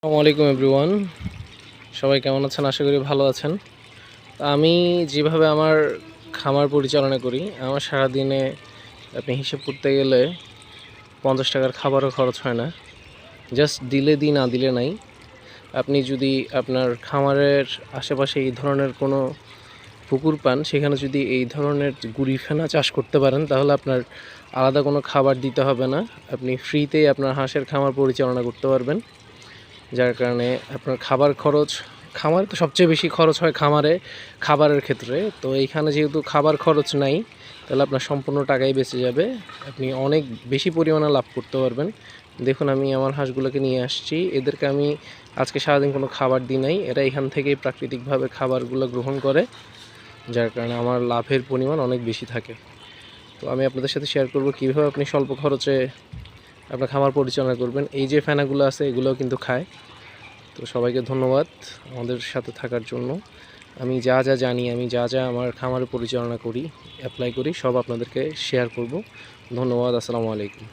আসসালামু আলাইকুম এভরিওয়ান। সবাই কেমন আছেন? আশা করি ভালো আছেন। তো আমি যেভাবে আমার খামার পরিচালনা করি, আমার সারাদিনে আপনি হিসেব করতে গেলে ৫০ টাকার খাবারও খরচ হয় না। জাস্ট দিলে দিই, না দিলে নাই। আপনি যদি আপনার খামারের আশেপাশে এই ধরনের কোনো পুকুর পান, সেখানে যদি এই ধরনের গুঁড়ি ফেনা চাষ করতে পারেন, তাহলে আপনার আলাদা কোনো খাবার দিতে হবে না। আপনি ফ্রিতেই আপনার হাঁসের খামার পরিচালনা করতে পারবেন। যার কারণে আপনার খামারে তো সবচেয়ে বেশি খরচ হয় খাবারের ক্ষেত্রে। তো এইখানে যেহেতু খাবার খরচ নাই, তাহলে আপনার সম্পূর্ণ টাকাই বেঁচে যাবে। আপনি অনেক বেশি পরিমাণে লাভ করতে পারবেন। দেখুন, আমি আমার হাঁসগুলোকে নিয়ে আসছি। এদেরকে আমি আজকে সারাদিন কোনো খাবার দিই নাই। এরা এখান থেকেই প্রাকৃতিকভাবে খাবারগুলো গ্রহণ করে, যার কারণে আমার লাভের পরিমাণ অনেক বেশি থাকে। তো আমি আপনাদের সাথে শেয়ার করব কীভাবে আপনি স্বল্প খরচে আপনার খামার পরিচালনা করবেন। এই যে ফেনাগুলো আছে, এগুলোও কিন্তু খায়। তো সবাইকে ধন্যবাদ আমাদের সাথে থাকার জন্য। আমি যা যা জানি, আমি যা যা আমার খামারে পরিচালনা করি, অ্যাপ্লাই করি, সব আপনাদেরকে শেয়ার করব। ধন্যবাদ। আসসালামু আলাইকুম।